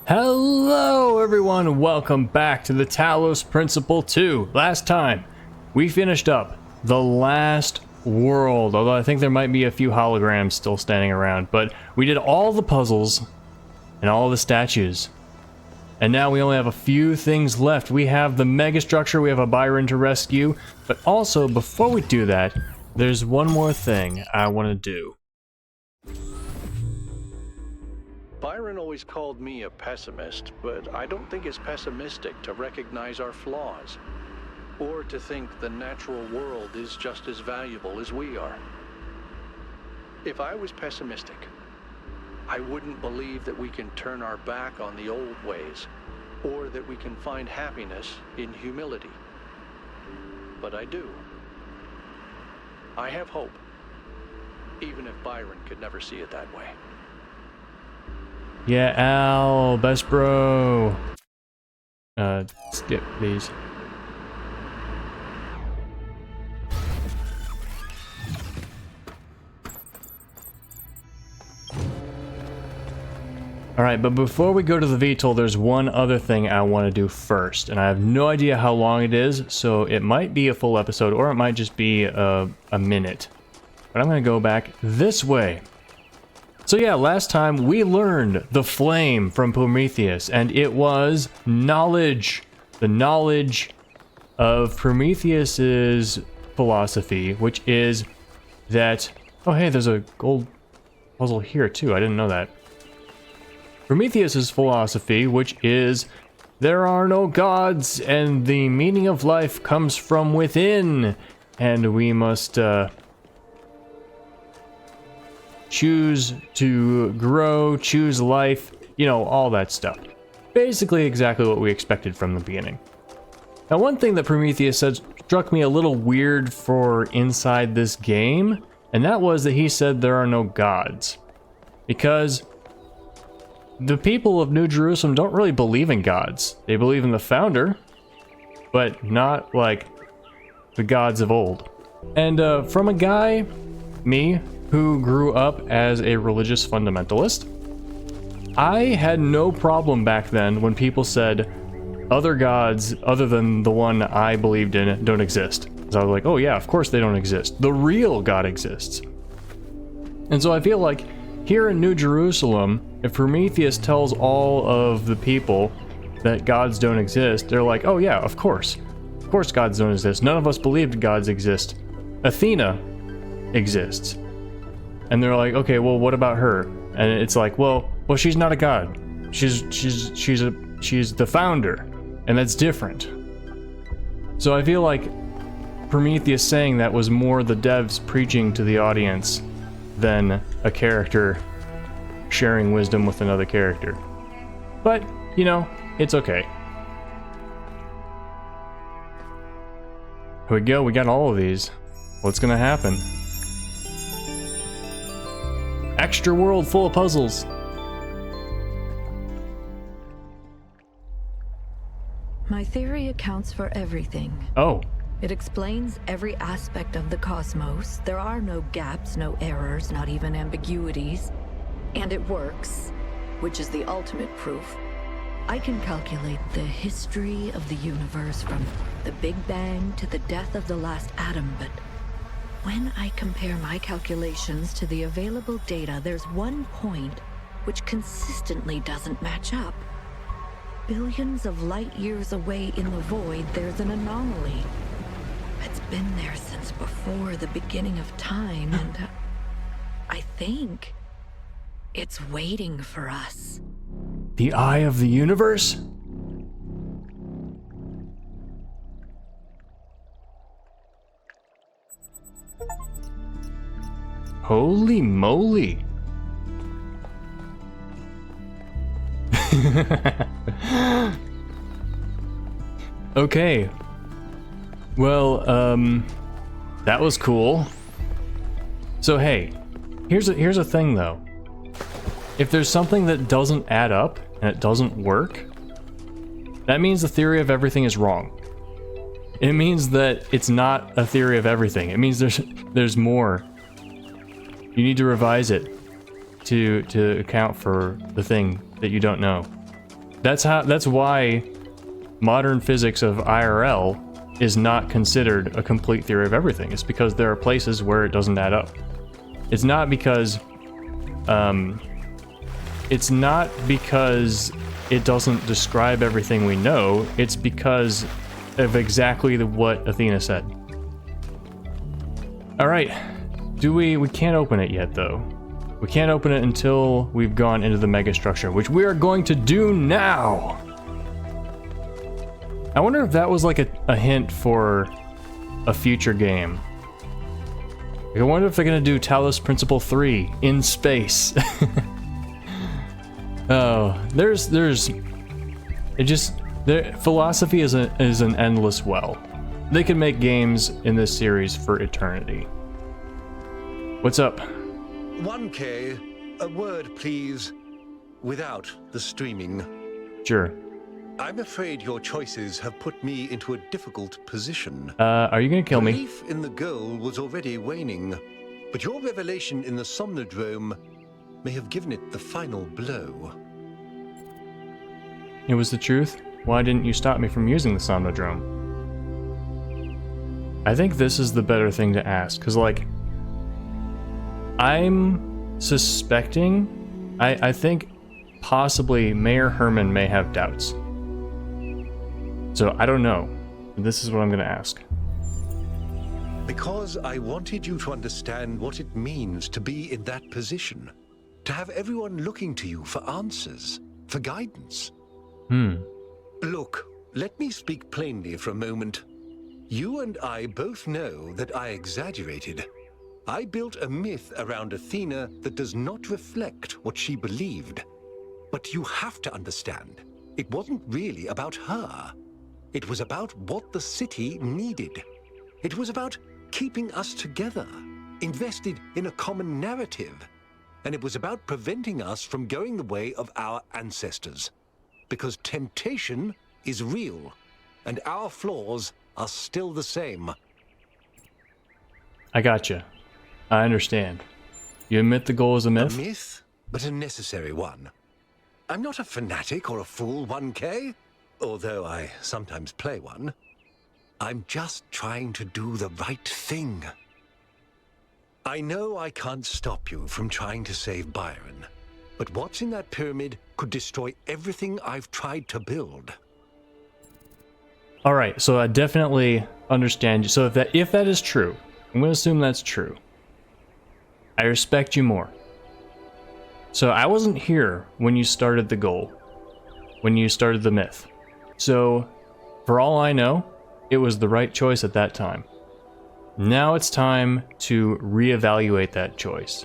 Hello everyone, welcome back to the Talos Principle 2. Last time, we finished up the last world, although I think there might be a few holograms still standing around, but we did all the puzzles and all the statues. And now we only have a few things left. We have the megastructure, we have a Byron to rescue, but also, before we do that, there's one more thing I want to do. Byron always called me a pessimist, but I don't think it's pessimistic to recognize our flaws, or to think the natural world is just as valuable as we are. If I was pessimistic, I wouldn't believe that we can turn our back on the old ways, or that we can find happiness in humility. But I do. I have hope, even if Byron could never see it that way. Yeah, Al, best bro. Skip these. Alright, but before we go to the VTOL, there's one other thing I want to do first, and I have no idea how long it is, so it might be a full episode, or it might just be a minute. But I'm going to go back this way. So yeah, last time we learned the flame from Prometheus, and it was knowledge. The knowledge of Prometheus's philosophy, which is that... Oh hey, there's a gold puzzle here too, I didn't know that. Prometheus's philosophy, which is there are no gods, and the meaning of life comes from within, and we must choose to grow, choose life, you know, all that stuff. Basically exactly what we expected from the beginning. Now, one thing that Prometheus said struck me a little weird for inside this game, and that was that he said there are no gods. Because the people of New Jerusalem don't really believe in gods. They believe in the founder, but not like the gods of old. And from a guy, me, who grew up as a religious fundamentalist, I had no problem back then when people said other gods other than the one I believed in don't exist. So I was like, oh yeah, of course they don't exist. The real God exists. And so I feel like here in New Jerusalem, if Prometheus tells all of the people that gods don't exist, they're like, oh yeah, of course. Of course gods don't exist. None of us believed gods exist. Athena exists. And they're like, okay, well, what about her? And it's like, well, she's not a god. She's the founder, and that's different. So I feel like Prometheus saying that was more the devs preaching to the audience than a character sharing wisdom with another character. But, you know, it's okay. Here we go, we got all of these. What's gonna happen? Extra world full of puzzles. My theory accounts for everything. Oh. It explains every aspect of the cosmos. There are no gaps, no errors, not even ambiguities. And it works, which is the ultimate proof. I can calculate the history of the universe from the Big Bang to the death of the last atom, but when I compare my calculations to the available data, there's one point which consistently doesn't match up. Billions of light years away in the void, there's an anomaly. It's been there since before the beginning of time, and I think it's waiting for us. The eye of the universe? Holy moly. Okay. Well, that was cool. So hey, here's a thing though. If there's something that doesn't add up and it doesn't work, that means the theory of everything is wrong. It means that it's not a theory of everything. It means there's more. You need to revise it to account for the thing that you don't know. That's why modern physics of IRL is not considered a complete theory of everything. It's because there are places where it doesn't add up. It's not because it doesn't describe everything we know. It's because of exactly what Athena said. All right, we can't open it yet though. We can't open it until we've gone into the megastructure, which we are going to do now. I wonder if that was like a hint for a future game. I wonder if they're gonna do Talos Principle 3 in space. Oh, philosophy is an endless well. They can make games in this series for eternity. What's up? 1K, a word please, without the streaming. Sure. I'm afraid your choices have put me into a difficult position. Are you gonna kill me? Belief in the goal was already waning, but your revelation in the Somnodrome may have given it the final blow. It was the truth? Why didn't you stop me from using the Somnodrome? I think this is the better thing to ask, because, like, I'm suspecting, I think possibly Mayor Herman may have doubts. So, I don't know. This is what I'm going to ask. Because I wanted you to understand what it means to be in that position. To have everyone looking to you for answers, for guidance. Look, let me speak plainly for a moment. You and I both know that I exaggerated. I built a myth around Athena that does not reflect what she believed. But you have to understand, it wasn't really about her. It was about what the city needed. It was about keeping us together, invested in a common narrative. And it was about preventing us from going the way of our ancestors. Because temptation is real, and our flaws are still the same. I gotcha. I understand. You admit the goal is a myth? A myth, but a necessary one. I'm not a fanatic or a fool, 1K, although I sometimes play one. I'm just trying to do the right thing. I know I can't stop you from trying to save Byron, but what's in that pyramid could destroy everything I've tried to build. All right, so I definitely understand you. So if that is true, I'm going to assume that's true. I respect you more. So I wasn't here when you started the goal, when you started the myth. So for all I know, it was the right choice at that time. Now it's time to reevaluate that choice.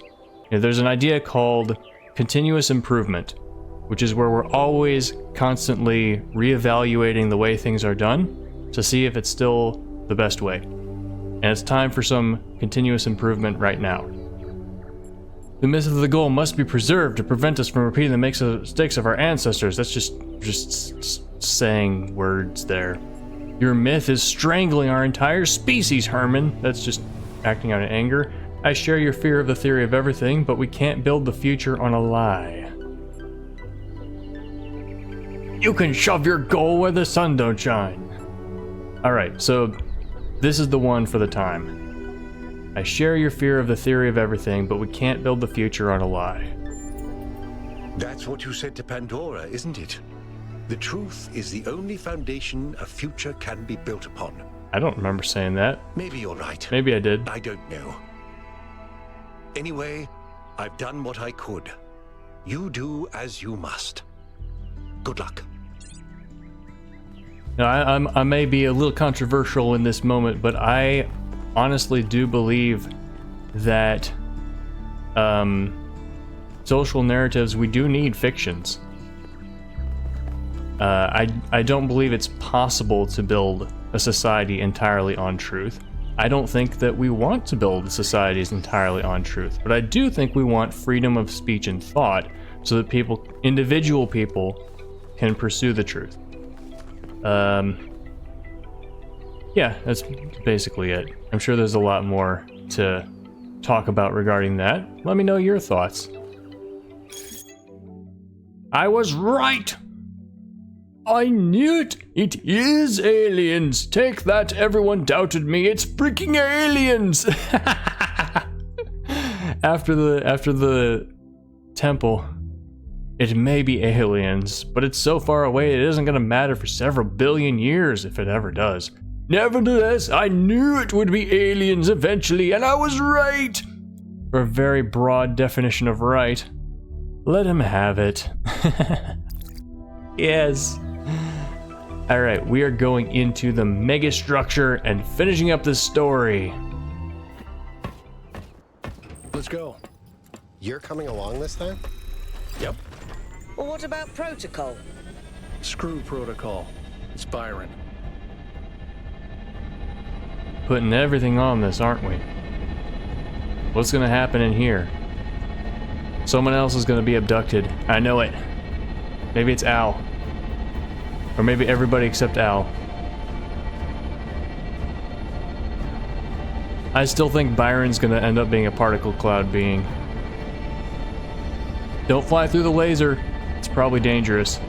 There's an idea called continuous improvement, which is where we're always constantly reevaluating the way things are done to see if it's still the best way. And it's time for some continuous improvement right now. The myth of the goal must be preserved to prevent us from repeating the mistakes of our ancestors. That's just saying words there. Your myth is strangling our entire species, Herman. That's just acting out in anger. I share your fear of the theory of everything, but we can't build the future on a lie. You can shove your goal where the sun don't shine. Alright, so this is the one for the time. I share your fear of the theory of everything, but we can't build the future on a lie. That's what you said to Pandora, isn't it? The truth is the only foundation a future can be built upon. I don't remember saying that. Maybe you're right. Maybe I did. I don't know. Anyway, I've done what I could. You do as you must. Good luck. Now, I may be a little controversial in this moment, but I honestly do believe that social narratives, we do need fictions. I don't believe it's possible to build a society entirely on truth. I don't think that we want to build societies entirely on truth, but I do think we want freedom of speech and thought so that individual people can pursue the truth. Yeah, that's basically it. I'm sure there's a lot more to talk about regarding that. Let me know your thoughts. I was right! I knew it! It is aliens! Take that, everyone doubted me. It's freaking aliens! After the temple, it may be aliens, but it's so far away it isn't gonna matter for several billion years if it ever does. Nevertheless, I knew it would be aliens eventually, and I was right! For a very broad definition of right, let him have it. Yes. Alright, we are going into the megastructure and finishing up this story. Let's go. You're coming along this time? Yep. Well, what about protocol? Screw protocol. It's Byron. Putting everything on this, aren't we? What's gonna happen in here? Someone else is gonna be abducted. I know it. Maybe it's Al. Or maybe everybody except Al. I still think Byron's gonna end up being a particle cloud being. Don't fly through the laser. It's probably dangerous.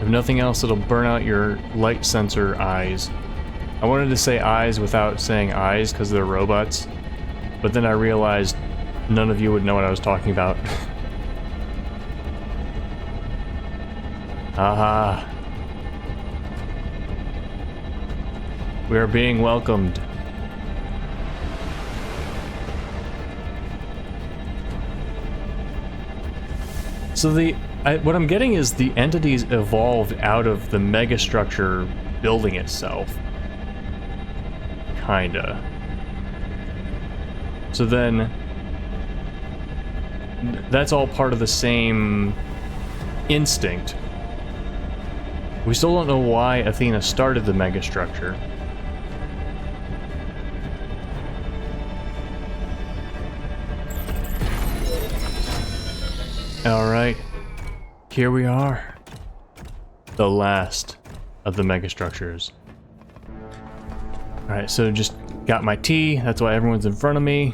If nothing else, it'll burn out your light sensor eyes. I wanted to say eyes without saying eyes because they're robots, but then I realized none of you would know what I was talking about. Aha. We are being welcomed. So what I'm getting is the entities evolved out of the megastructure building itself. Kinda. So then, that's all part of the same instinct. We still don't know why Athena started the megastructure. Alright, here we are. The last of the megastructures. Alright, so just got my tea, that's why everyone's in front of me.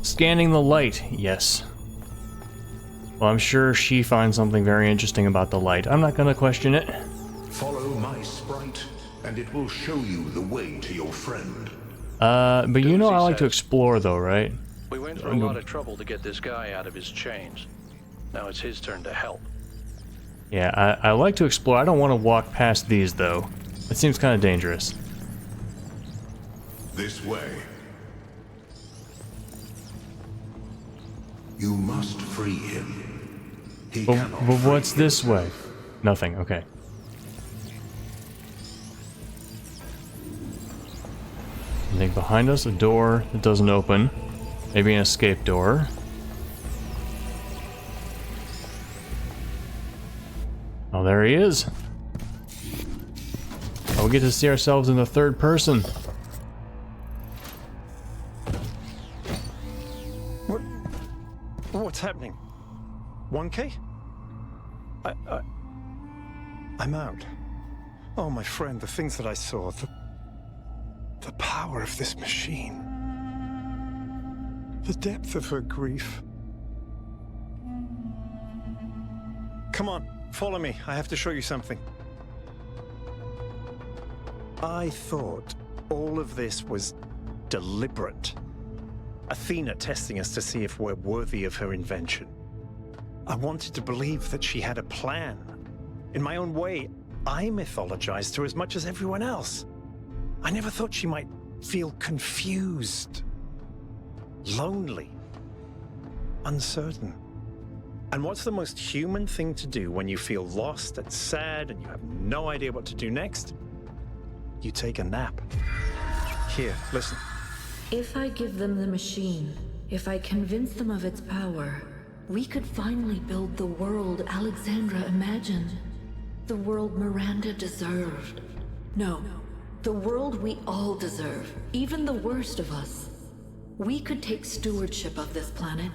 Scanning the light, yes. Well, I'm sure she finds something very interesting about the light. I'm not gonna question it. Follow my sprite, and it will show you the way to your friend. But you know I like to explore though, right? We went through a lot of trouble to get this guy out of his chains. Now it's his turn to help. Yeah, I like to explore. I don't want to walk past these though. It seems kind of dangerous. This way. You must free him. He But cannot what's free this way? himself. Nothing, okay. I think behind us, a door that doesn't open. Maybe an escape door. Oh, there he is. Oh, we get to see ourselves in the third person. What's happening? 1K? I'm out. Oh, my friend, the things that I saw, the power of this machine, the depth of her grief. Come on, follow me. I have to show you something. I thought all of this was deliberate. Athena testing us to see if we're worthy of her invention. I wanted to believe that she had a plan. In my own way, I mythologized her as much as everyone else. I never thought she might feel confused, lonely, uncertain. And what's the most human thing to do when you feel lost and sad and you have no idea what to do next? You take a nap. Here, listen. If I give them the machine, if I convince them of its power, we could finally build the world Alexandra imagined. The world Miranda deserved. No, the world we all deserve, even the worst of us. We could take stewardship of this planet.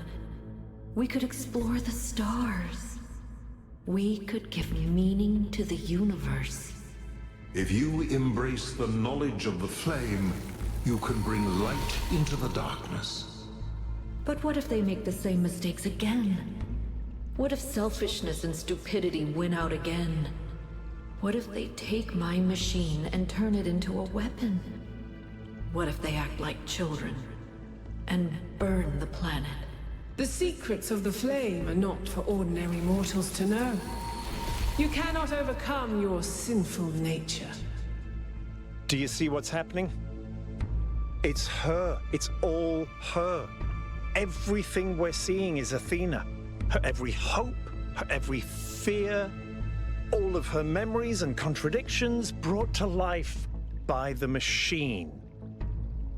We could explore the stars. We could give meaning to the universe. If you embrace the knowledge of the flame, You can bring light into the darkness. But what if they make the same mistakes again? What if selfishness and stupidity win out again? What if they take my machine and turn it into a weapon? What if they act like children and burn the planet? The secrets of the flame are not for ordinary mortals to know. You cannot overcome your sinful nature. Do you see what's happening? It's her. It's all her. Everything we're seeing is Athena. Her every hope, her every fear, all of her memories and contradictions brought to life by the machine.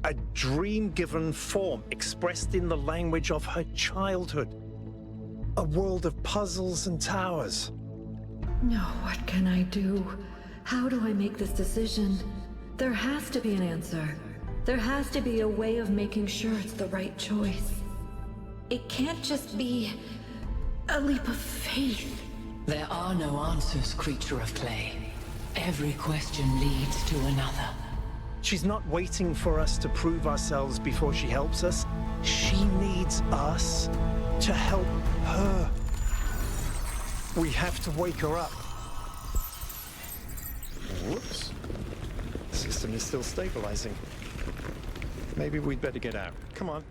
A dream-given form expressed in the language of her childhood. A world of puzzles and towers. No, what can I do? How do I make this decision? There has to be an answer. There has to be a way of making sure it's the right choice. It can't just be a leap of faith. There are no answers, creature of clay. Every question leads to another. She's not waiting for us to prove ourselves before she helps us. She needs us to help her. We have to wake her up. Whoops. The system is still stabilizing. Maybe we'd better get out. Come on.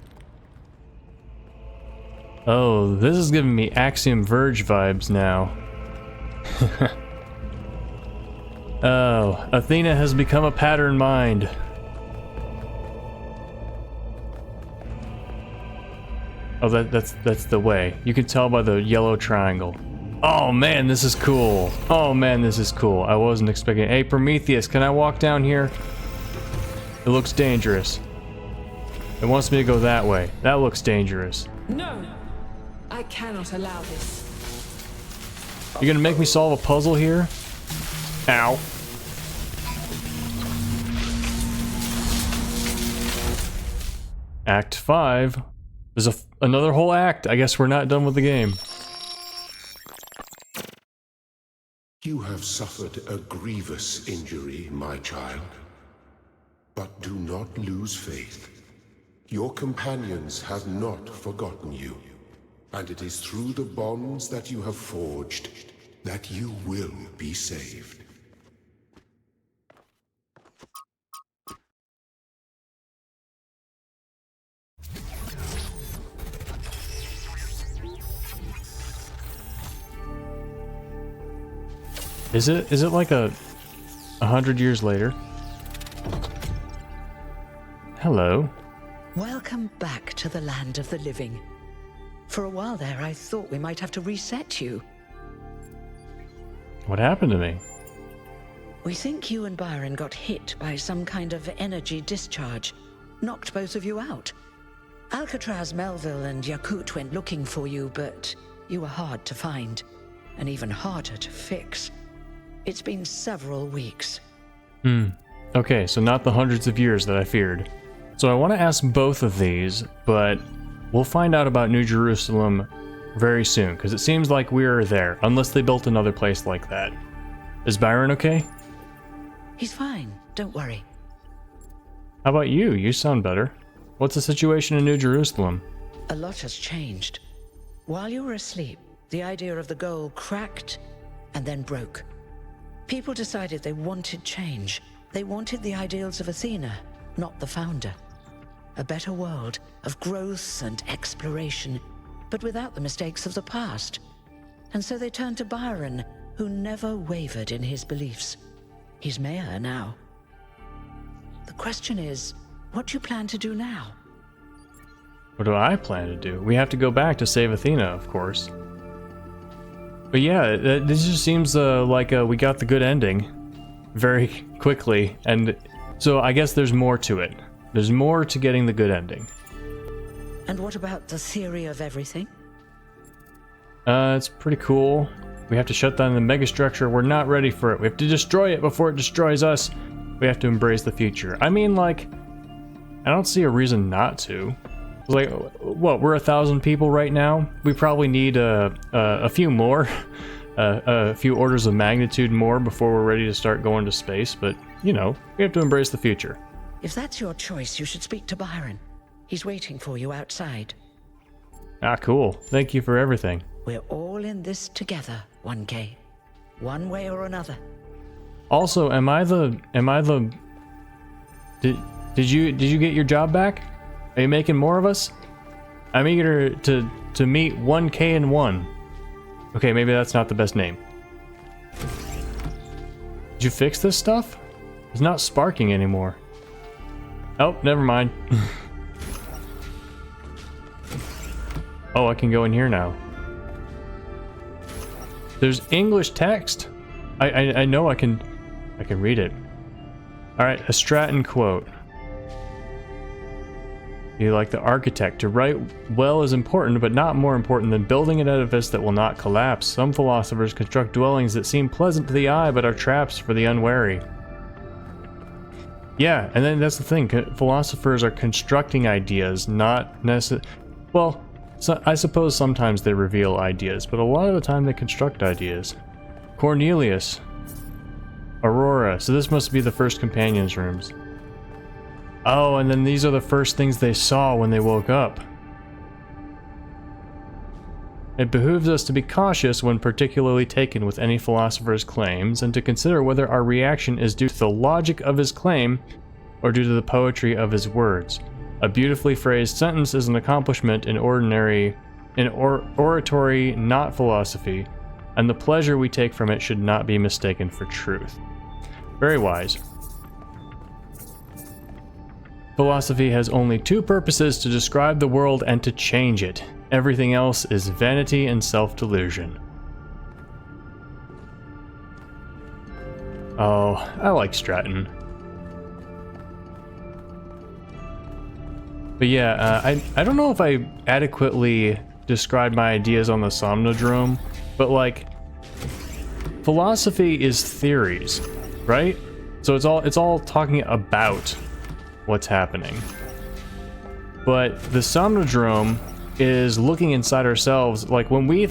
Oh, this is giving me Axiom Verge vibes now. Oh, Athena has become a pattern mind. Oh, that's the way. You can tell by the yellow triangle. Oh man, this is cool. Oh man, this is cool. I wasn't expecting. Hey, Prometheus, can I walk down here? It looks dangerous. It wants me to go that way. That looks dangerous. No, I cannot allow this. You're gonna make me solve a puzzle here? Ow. Act 5. There's another whole act. I guess we're not done with the game. You have suffered a grievous injury, my child. But do not lose faith. Your companions have not forgotten you. And it is through the bonds that you have forged that you will be saved. Is it like 100 years later? Hello. Welcome back to the land of the living. For a while there, I thought we might have to reset you. What happened to me? We think you and Byron got hit by some kind of energy discharge. Knocked both of you out. Alcatraz, Melville, and Yakut went looking for you, but you were hard to find. And even harder to fix. It's been several weeks. Okay, so not the hundreds of years that I feared. So I want to ask both of these, but we'll find out about New Jerusalem very soon, because it seems like we're there, unless they built another place like that. Is Byron okay? He's fine, don't worry. How about you? You sound better. What's the situation in New Jerusalem? A lot has changed. While you were asleep, the idea of the goal cracked and then broke. People decided they wanted change. They wanted the ideals of Athena, not the founder. A better world of growth and exploration, but without the mistakes of the past. And so they turned to Byron, who never wavered in his beliefs. He's mayor now. The question is, what do you plan to do now? What do I plan to do? We have to go back to save Athena, of course. But yeah, this just seems like we got the good ending very quickly, and so I guess there's more to it. There's more to getting the good ending. And what about the theory of everything? It's pretty cool. We have to shut down the megastructure. We're not ready for it. We have to destroy it before it destroys us. We have to embrace the future. I mean, like, I don't see a reason not to. Like, what, we're 1,000 people right now? We probably need a few more, a few orders of magnitude more before we're ready to start going to space, but, you know, we have to embrace the future. If that's your choice, you should speak to Byron. He's waiting for you outside. Ah, cool. Thank you for everything. We're all in this together, 1K. One way or another. Also, did you get your job back? Are you making more of us? I'm eager to meet 1K and 1. Okay, maybe that's not the best name. Did you fix this stuff? It's not sparking anymore. Oh, never mind. Oh, I can go in here now. There's English text. I know I can read it. All right, a Stratton quote. You like the architect. To write well is important, but not more important than building an edifice that will not collapse. Some philosophers construct dwellings that seem pleasant to the eye, but are traps for the unwary. Yeah, and then that's the thing. Philosophers are constructing ideas, not necessarily... Well, so I suppose sometimes they reveal ideas, but a lot of the time they construct ideas. Cornelius. Aurora. So this must be the first companions' rooms. Oh, and then these are the first things they saw when they woke up. It behooves us to be cautious when particularly taken with any philosopher's claims, and to consider whether our reaction is due to the logic of his claim or due to the poetry of his words. A beautifully phrased sentence is an accomplishment in oratory, not philosophy, and the pleasure we take from it should not be mistaken for truth. Very wise. Philosophy has only two purposes: to describe the world and to change it. Everything else is vanity and self-delusion. Oh, I like Stratton. But yeah, I don't know if I adequately described my ideas on the Somnodrome, but like, philosophy is theories, right? So it's all talking about what's happening. But the Somnodrome is looking inside ourselves. Like when we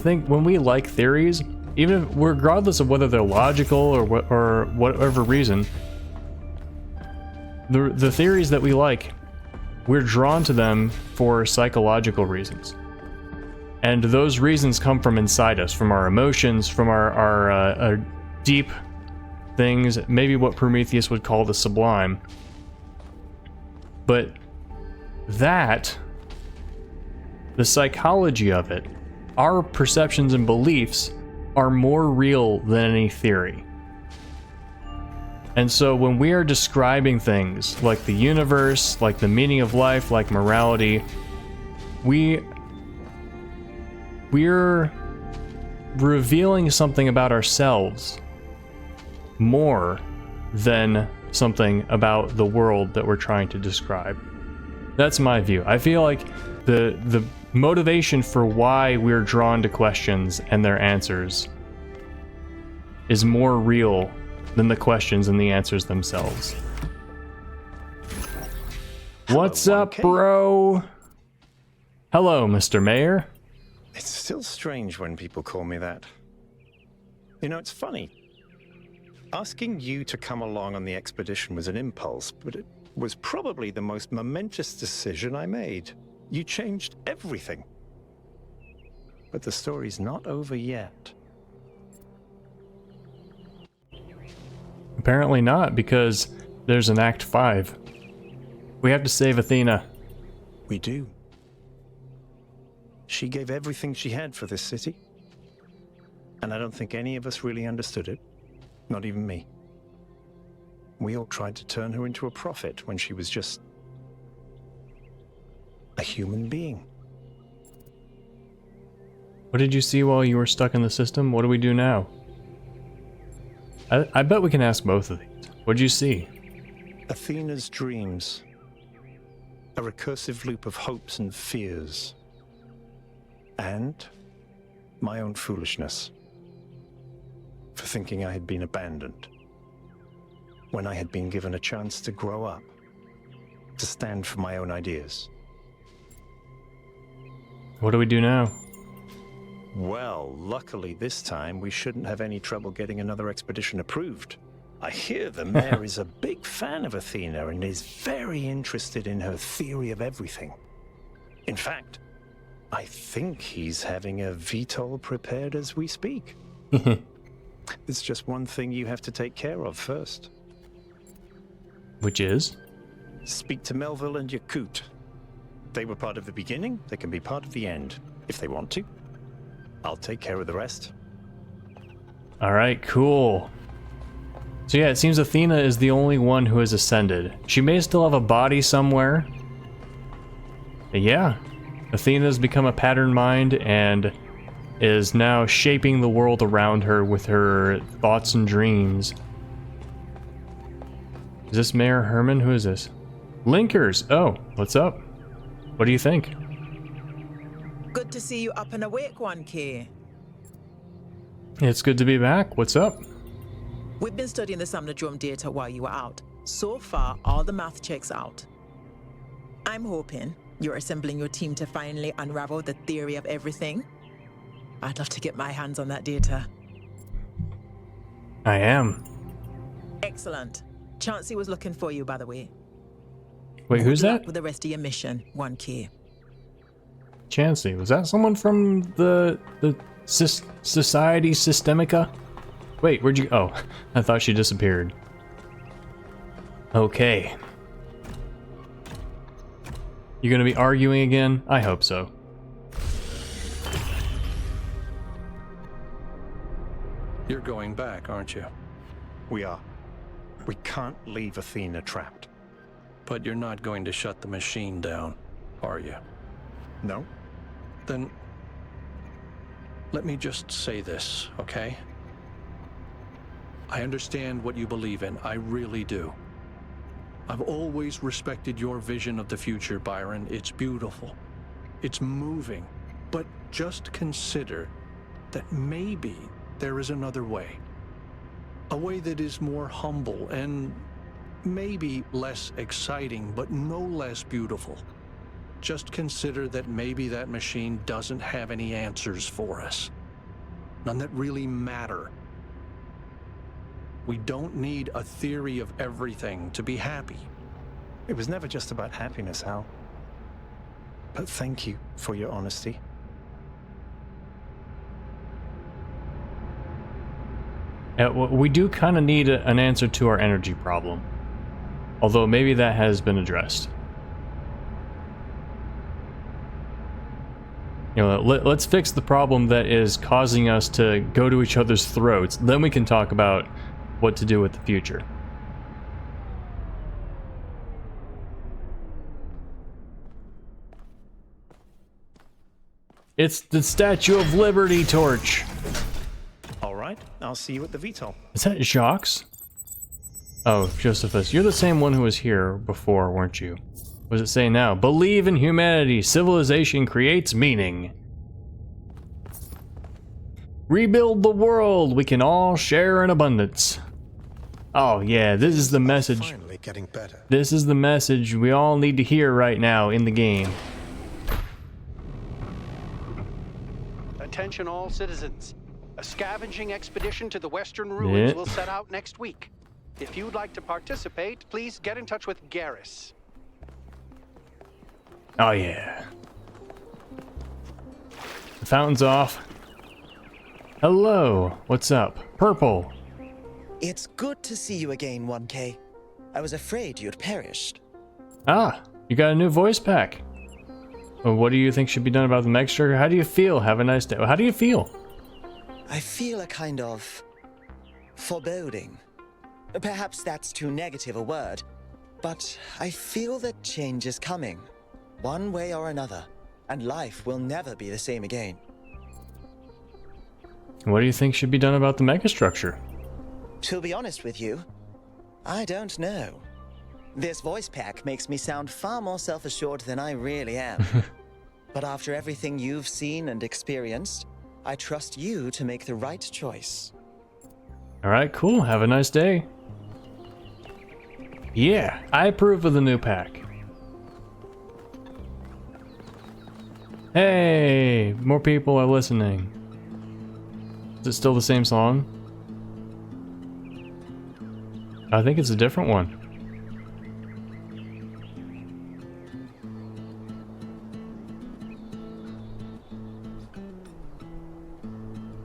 like theories, even if, regardless of whether they're logical or whatever reason, the theories that we like, we're drawn to them for psychological reasons. And those reasons come from inside us, from our emotions, from our deep things, maybe what Prometheus would call the sublime. But that, the psychology of it, our perceptions and beliefs are more real than any theory. And so when we are describing things like the universe, like the meaning of life, like morality, we're revealing something about ourselves more than something about the world that we're trying to describe. That's my view. I feel like the motivation for why we're drawn to questions and their answers is more real than the questions and the answers themselves. What's up, bro? Hello, Mr. Mayor. It's still strange when people call me that. You know, it's funny. Asking you to come along on the expedition was an impulse, but it was probably the most momentous decision I made. You changed everything. But the story's not over yet. Apparently not, because there's an Act 5. We have to save Athena. We do. She gave everything she had for this city. And I don't think any of us really understood it. Not even me. We all tried to turn her into a prophet when she was just a human being. What did you see while you were stuck in the system? What do we do now? I bet we can ask both of these. What did you see? Athena's dreams. A recursive loop of hopes and fears. And my own foolishness. For thinking I had been abandoned. When I had been given a chance to grow up. To stand for my own ideas. What do we do now? Well, luckily this time we shouldn't have any trouble getting another expedition approved. I hear the mayor is a big fan of Athena and is very interested in her theory of everything. In fact, I think he's having a VTOL prepared as we speak. There's just one thing you have to take care of first. Which is? Speak to Melville and Yakut. They were part of the beginning, they can be part of the end, if they want to. I'll take care of the rest. Alright, cool. So yeah, it seems Athena is the only one who has ascended. She may still have a body somewhere. But yeah, Athena's become a pattern mind and is now shaping the world around her with her thoughts and dreams. Is this Mayor Herman? Who is this? Linkers! Oh, what's up? What do you think? Good to see you up and awake, 1K. It's good to be back. What's up? We've been studying the Somnodrome data while you were out. So far, all the math checks out. I'm hoping you're assembling your team to finally unravel the theory of everything. I'd love to get my hands on that data. I am. Excellent. Chauncey was looking for you, by the way. Wait, who's Good luck that? with the rest of your mission, 1K. Chancey. Was that someone from the Society Systemica? Wait, where'd you... Oh, I thought she disappeared. Okay. You gonna be arguing again? I hope so. You're going back, aren't you? We are. We can't leave Athena trapped. But you're not going to shut the machine down, are you? No? Then let me just say this, okay? I understand what you believe in, I really do. I've always respected your vision of the future, Byron. It's beautiful. It's moving. But just consider that maybe there is another way. A way that is more humble and maybe less exciting, but no less beautiful. Just consider that maybe that machine doesn't have any answers for us. None that really matter. We don't need a theory of everything to be happy. It was never just about happiness, Hal. But thank you for your honesty. We do kind of need an answer to our energy problem. Although maybe that has been addressed. You know, let's fix the problem that is causing us to go to each other's throats. Then we can talk about what to do with the future. It's the Statue of Liberty torch. All right, I'll see you at the VTOL. Is that Jacques? Oh, Josephus, you're the same one who was here before, weren't you? What does it say now? Believe in humanity. Civilization creates meaning. Rebuild the world. We can all share in abundance. Oh yeah, this is the message. Finally getting better. This is the message we all need to hear right now in the game. Attention all citizens. A scavenging expedition to the Western Ruins will set out next week. If you'd like to participate, please get in touch with Garrus. Oh yeah. The fountain's off. Hello, what's up? Purple. It's good to see you again, 1K. I was afraid you'd perished. Ah, you got a new voice pack. Well, what do you think should be done about the mech structure? How do you feel? Have a nice day. How do you feel? I feel a kind of foreboding. Perhaps that's too negative a word, but I feel that change is coming, one way or another, and life will never be the same again. What do you think should be done about the megastructure? To be honest with you, I don't know. This voice pack makes me sound far more self-assured than I really am. But after everything you've seen and experienced, I trust you to make the right choice. Alright, cool. Have a nice day. Yeah, I approve of the new pack. Hey, more people are listening. Is it still the same song? I think it's a different one.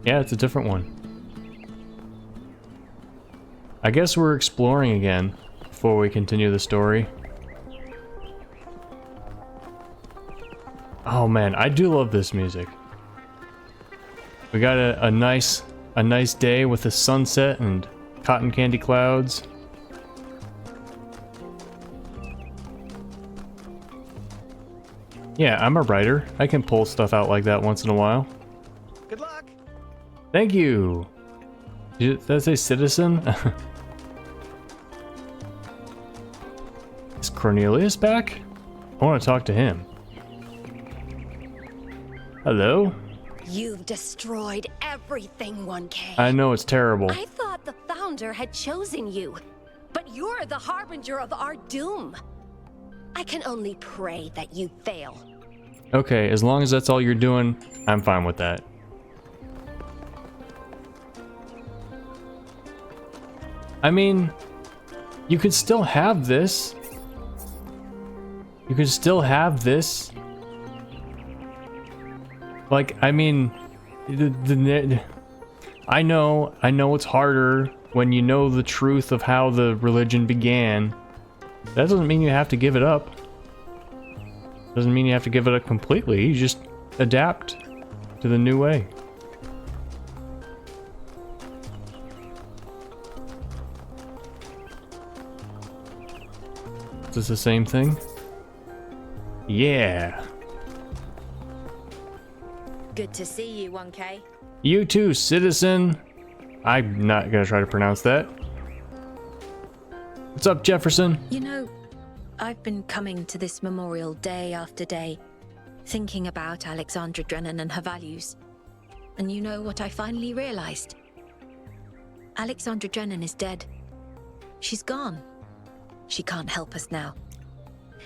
Yeah, it's a different one. I guess we're exploring again before we continue the story. Oh man, I do love this music. We got a nice day with the sunset and cotton candy clouds. Yeah, I'm a writer. I can pull stuff out like that once in a while. Good luck. Thank you. Did that say citizen? Is Cornelius back? I want to talk to him. Hello? You've destroyed everything, 1K. I know it's terrible. I thought the founder had chosen you, but you're the harbinger of our doom. I can only pray that you fail. Okay, as long as that's all you're doing, I'm fine with that. I mean, you could still have this. You could still have this. Like, I mean, I know it's harder when you know the truth of how the religion began. That doesn't mean you have to give it up. Doesn't mean you have to give it up completely. You just adapt to the new way. Is this the same thing? Yeah. Good to see you, 1K. You too, citizen. I'm not gonna try to pronounce that. What's up, Jefferson? You know, I've been coming to this memorial day after day, thinking about Alexandra Drennan and her values. And you know what I finally realized? Alexandra Drennan is dead. She's gone. She can't help us now.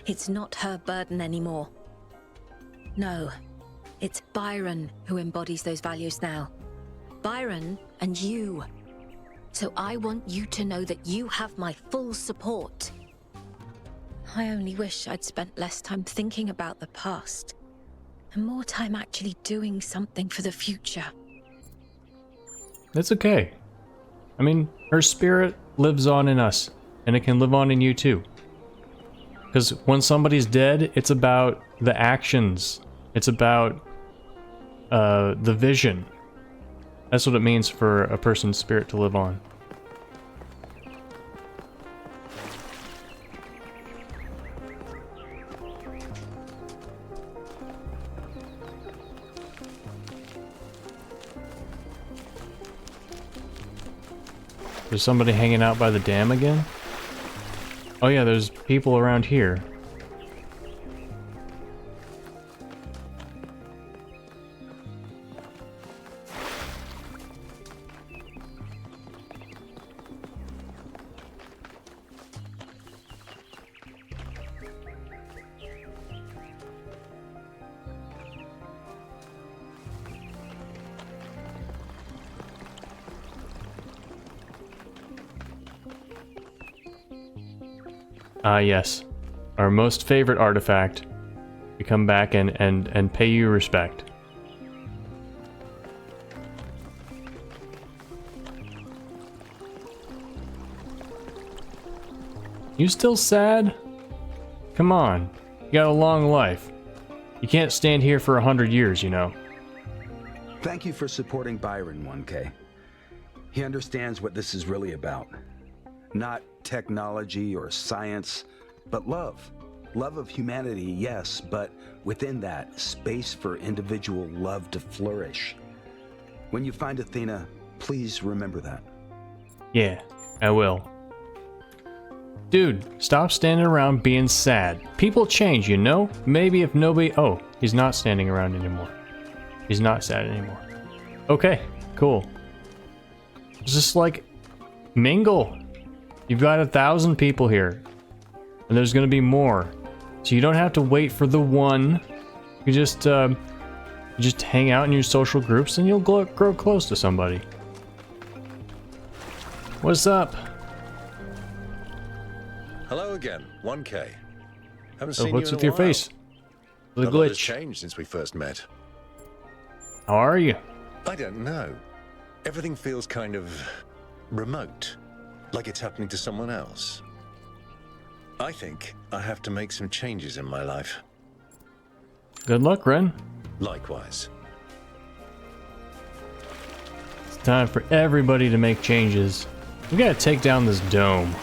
It's not her burden anymore. No, it's Byron who embodies those values now. Byron and you. So I want you to know that you have my full support. I only wish I'd spent less time thinking about the past and more time actually doing something for the future. That's okay. I mean, her spirit lives on in us, and it can live on in you too. Because when somebody's dead, it's about the actions. It's about the vision. That's what it means for a person's spirit to live on. There's somebody hanging out by the dam again? Oh yeah, there's people around here. Yes. Our most favorite artifact. We come back and pay you respect. You still sad? Come on. You got a long life. You can't stand here for 100 years, you know. Thank you for supporting Byron, 1K. He understands what this is really about. Not technology or science, but love. Love of humanity, yes, but within that, space for individual love to flourish. When you find Athena, please remember that. Yeah, I will. Dude, stop standing around being sad. People change, you know? Maybe if nobody... Oh, he's not standing around anymore. He's not sad anymore. Okay, cool. Just like, mingle. You've got 1,000 people here. And there's gonna be more. So you don't have to wait for the one. You just hang out in your social groups and you'll grow close to somebody. What's up? again, 1K. Haven't So seen what's you in with a your while. face? The A lot has glitch. changed since we first met. How are you? I don't know. Everything feels kind of remote, like it's happening to someone else. I think I have to make some changes in my life. Good luck, Ren. Likewise. It's time for everybody to make changes. We gotta take down this dome.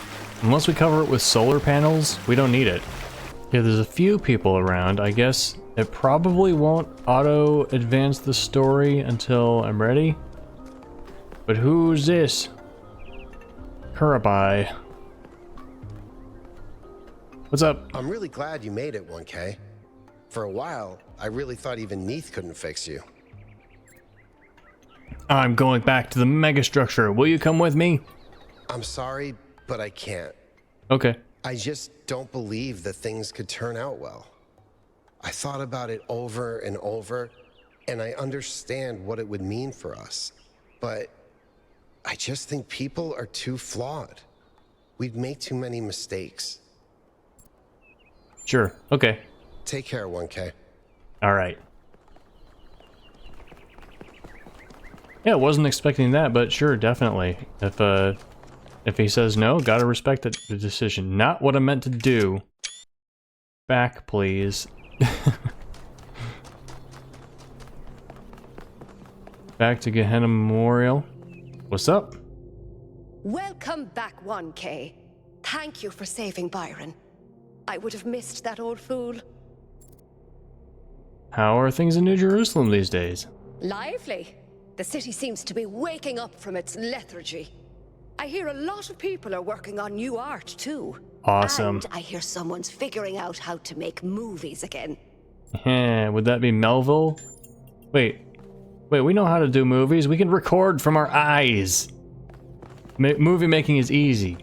Unless we cover it with solar panels, we don't need it. Yeah, there's a few people around. I guess it probably won't auto-advance the story until I'm ready. But who's this? Kurabai. What's up? I'm really glad you made it, 1K. For a while, I really thought even Neath couldn't fix you. I'm going back to the megastructure. Will you come with me? I'm sorry, but I can't. Okay. I just don't believe that things could turn out well. I thought about it over and over, and I understand what it would mean for us. But I just think people are too flawed. We'd make too many mistakes. Sure. Okay. Take care, 1K. All right. Yeah, wasn't expecting that, but sure, definitely. If he says no, gotta respect the decision. Not what I meant to do. Back, please. Back to Gehenna Memorial. What's up? Welcome back, 1K. Thank you for saving Byron. I would have missed that old fool. How are things in New Jerusalem these days? Lively. The city seems to be waking up from its lethargy. I hear a lot of people are working on new art, too. Awesome. And I hear someone's figuring out how to make movies again. Would that be Melville? Wait, we know how to do movies. We can record from our eyes. Movie making is easy.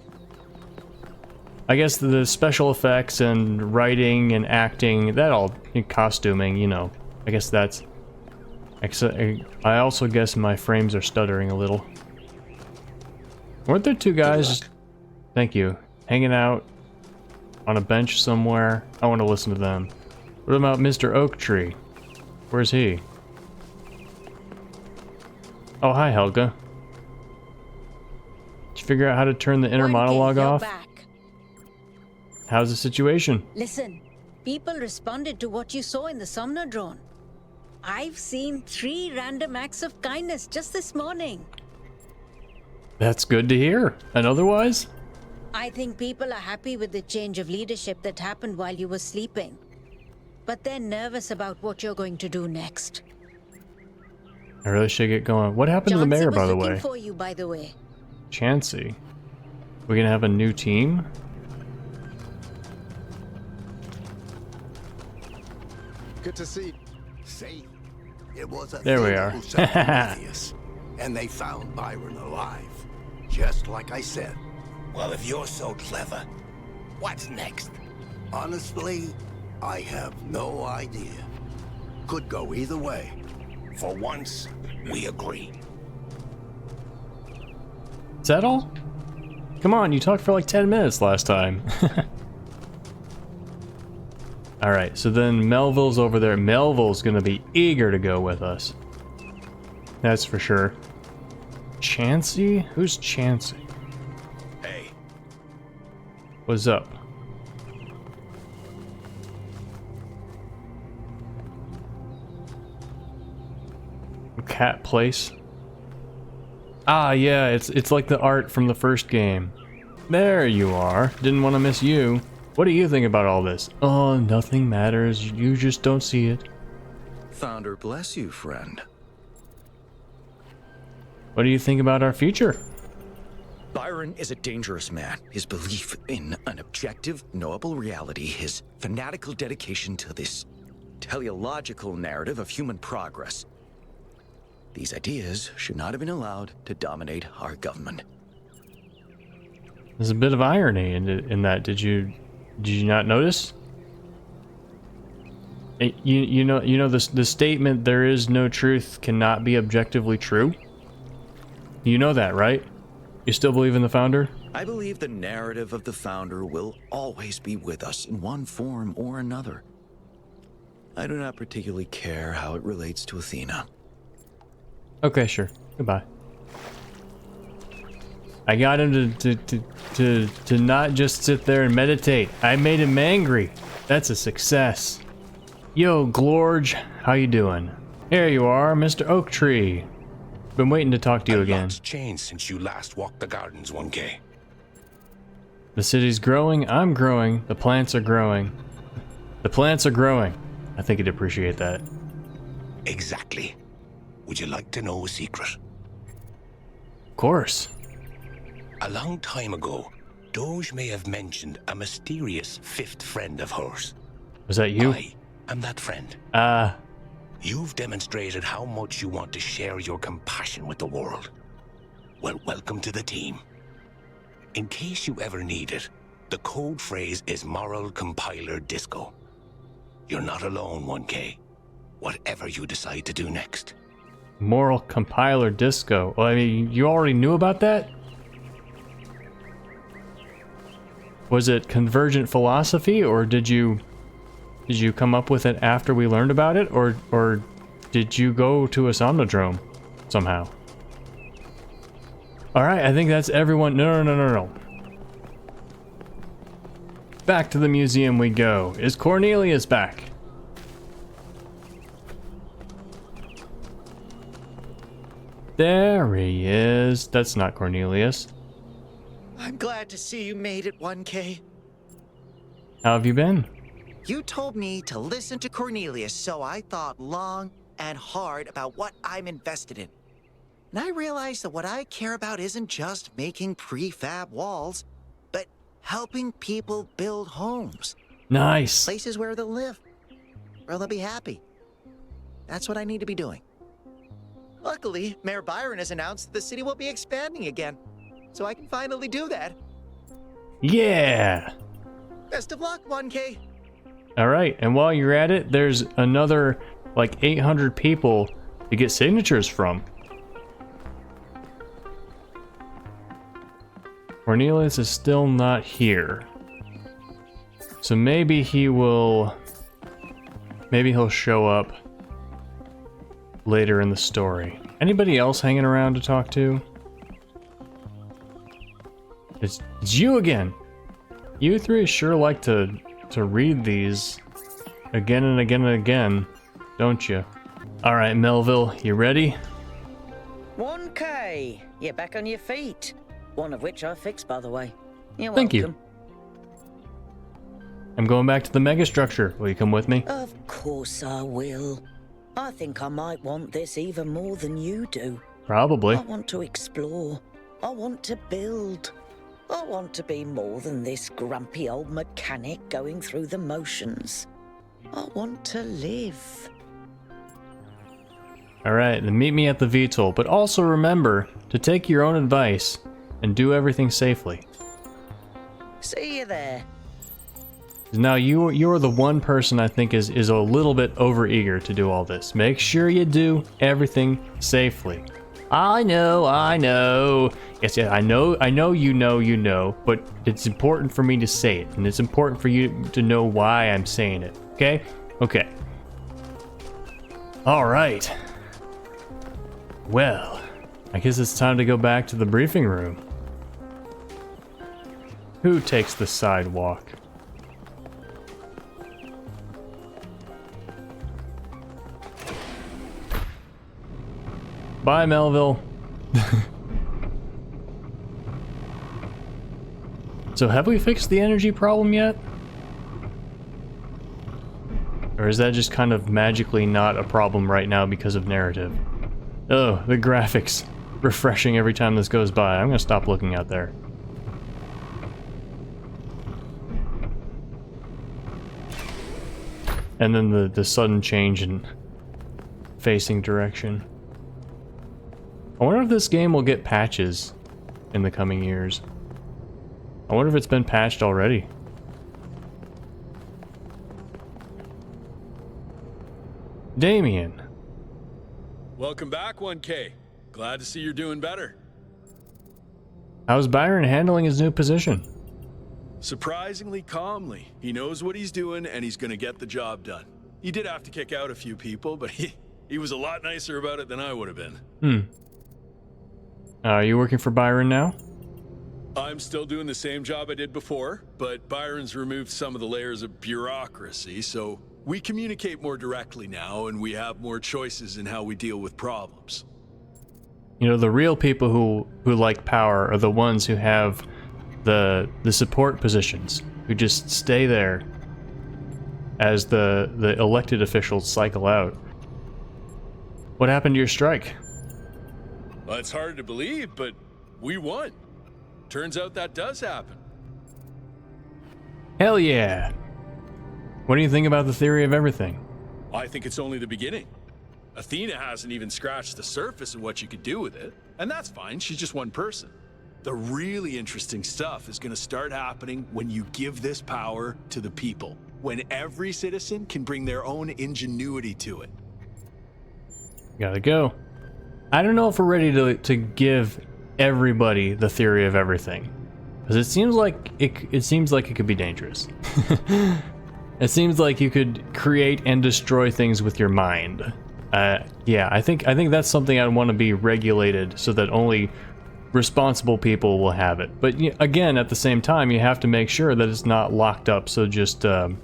I guess the special effects and writing and acting, that all, costuming, you know. I guess that's... I also guess my frames are stuttering a little. Weren't there two guys, thank you, hanging out on a bench somewhere? I want to listen to them. What about Mr. Oak Tree? Where's he? Oh, hi, Helga. Did you figure out how to turn the inner monologue off? Back. How's the situation? Listen, people responded to what you saw in the Somna drone. I've seen 3 random acts of kindness just this morning. That's good to hear. And otherwise? I think people are happy with the change of leadership that happened while you were sleeping. But they're nervous about what you're going to do next. I really should get going. What happened to the mayor, by the way? For you, by the way. Chansey. We're gonna have a new team? Good to see. See, it was a there we are. who sent Prometheus, and they found Byron alive, just like I said. Well, if you're so clever, what's next? Honestly, I have no idea. Could go either way. For once, we agree. Is that all? Come on, you talked for like 10 minutes last time. Alright, so then Melville's over there. Melville's gonna be eager to go with us. That's for sure. Chansey? Who's Chansey? Hey. What's up? Cat Place. Ah, yeah, it's like the art from the first game. There you are. Didn't want to miss you. What do you think about all this? Oh, nothing matters. You just don't see it. Founder bless you, friend. What do you think about our future? Byron is a dangerous man. His belief in an objective, knowable reality, his fanatical dedication to this teleological narrative of human progress. These ideas should not have been allowed to dominate our government. There's a bit of irony in that. Did you not notice? You know the statement "there is no truth" cannot be objectively true. You know that, right? You still believe in the founder? I believe the narrative of the Founder will always be with us in one form or another. I do not particularly care how it relates to Athena. Okay, sure. Goodbye. I got him to not just sit there and meditate. I made him angry. That's a success. Yo, Glorge, how you doing? Here you are, Mr. Oak Tree. Been waiting to talk to you again. A lot's changed since you last walked the gardens, 1K. The city's growing, I'm growing, the plants are growing. The plants are growing. I think you'd appreciate that. Exactly. Would you like to know a secret? Of course. A long time ago, Doge may have mentioned a mysterious fifth friend of hers. Was that you? I am that friend. You've demonstrated how much you want to share your compassion with the world. Well, welcome to the team. In case you ever need it, the code phrase is Moral Compiler Disco. You're not alone, 1K. Whatever you decide to do next. Moral Compiler Disco. Well, I mean, you already knew about that? Was it Convergent Philosophy, or did you come up with it after we learned about it, or did you go to a Somnodrome somehow? Alright, I think that's everyone. No. Back to the museum we go. Is Cornelius back? There he is. That's not Cornelius. I'm glad to see you made it, 1K. How have you been? You told me to listen to Cornelius, so I thought long and hard about what I'm invested in. And I realized that what I care about isn't just making prefab walls, but helping people build homes. Nice. Places where they'll live, where they'll be happy. That's what I need to be doing. Luckily, Mayor Byron has announced that the city will be expanding again, so I can finally do that. Yeah. Best of luck, 1K. Alright, and while you're at it, there's another like 800 people to get signatures from. Cornelius is still not here. So maybe he'll show up later in the story. Anybody else hanging around to talk to? It's you again. You three sure like to read these again and again and again, don't you? All right, Melville, you ready? 1K, you're back on your feet. One of which I fixed, by the way. You're Thank welcome. you. I'm going back to the megastructure. Will you come with me? Of course I will. I think I might want this even more than you do. Probably. I want to explore. I want to build. I want to be more than this grumpy old mechanic going through the motions. I want to live. Alright, then meet me at the VTOL, but also remember to take your own advice and do everything safely. See you there. Now you're the one person I think is a little bit overeager to do all this. Make sure you do everything safely. I know. Yes, yeah, I know you know, but it's important for me to say it, and it's important for you to know why I'm saying it, okay? Okay. Alright. Well, I guess it's time to go back to the briefing room. Who takes the sidewalk? Bye, Melville. So have we fixed the energy problem yet? Or is that just kind of magically not a problem right now because of narrative? Oh, the graphics refreshing every time this goes by. I'm gonna stop looking out there. And then the sudden change in facing direction. I wonder if this game will get patches in the coming years. I wonder if it's been patched already. Damien. Welcome back, 1K. Glad to see you're doing better. How's Byron handling his new position? Surprisingly calmly. He knows what he's doing, and he's gonna get the job done. He did have to kick out a few people, but he was a lot nicer about it than I would have been. Are you working for Byron now? I'm still doing the same job I did before, but Byron's removed some of the layers of bureaucracy, so we communicate more directly now, and we have more choices in how we deal with problems. You know, the real people who like power are the ones who have the support positions, who just stay there as the elected officials cycle out. What happened to your strike? Well, it's hard to believe, but we won. Turns out that does happen. Hell yeah! What do you think about the theory of everything? I think it's only the beginning. Athena hasn't even scratched the surface of what you could do with it, and that's fine, she's just one person. The really interesting stuff is gonna start happening when you give this power to the people, when every citizen can bring their own ingenuity to it. Gotta go. I don't know if we're ready to give everybody the theory of everything, because it seems like it could be dangerous. It seems like you could create and destroy things with your mind. Yeah, I think that's something I'd want to be regulated so that only responsible people will have it. But again, at the same time, you have to make sure that it's not locked up so just the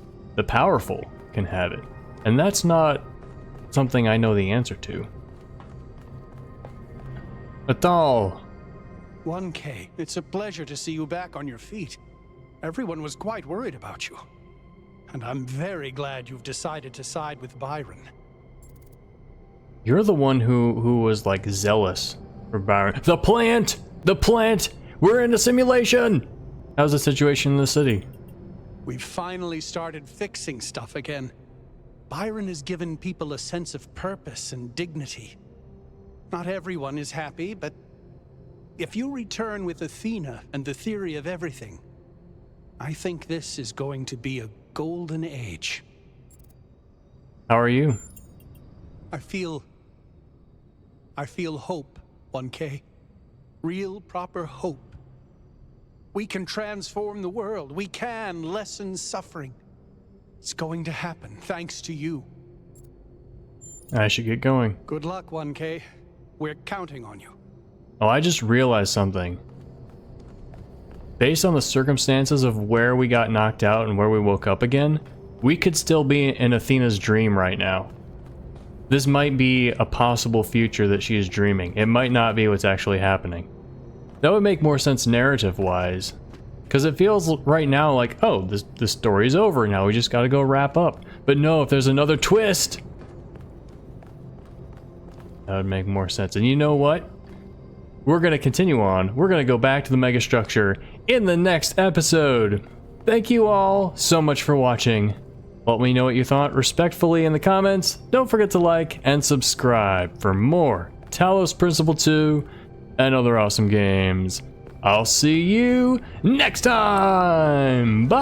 powerful can have it. And that's not something I know the answer to. Atal. 1K, it's a pleasure to see you back on your feet. Everyone was quite worried about you. And I'm very glad you've decided to side with Byron. You're the one who was like zealous for Byron. The plant! The plant! We're in a simulation! How's the situation in the city? We've finally started fixing stuff again. Byron has given people a sense of purpose and dignity. Not everyone is happy, but if you return with Athena and the theory of everything, I think this is going to be a golden age. How are you? I feel hope, 1K. Real, proper hope. We can transform the world. We can lessen suffering. It's going to happen, thanks to you. I should get going. Good luck, 1K. We're counting on you. Oh, I just realized something. Based on the circumstances of where we got knocked out and where we woke up again, we could still be in Athena's dream right now. This might be a possible future that she is dreaming. It might not be what's actually happening. That would make more sense narrative-wise. Because it feels right now like, oh, this story's over now, we just gotta go wrap up. But no, if there's another twist, that would make more sense. And you know what? We're gonna continue on. We're gonna go back to the megastructure in the next episode. Thank you all so much for watching. Let me know what you thought respectfully in the comments. Don't forget to like and subscribe for more Talos Principle 2 and other awesome games. I'll see you next time. Bye.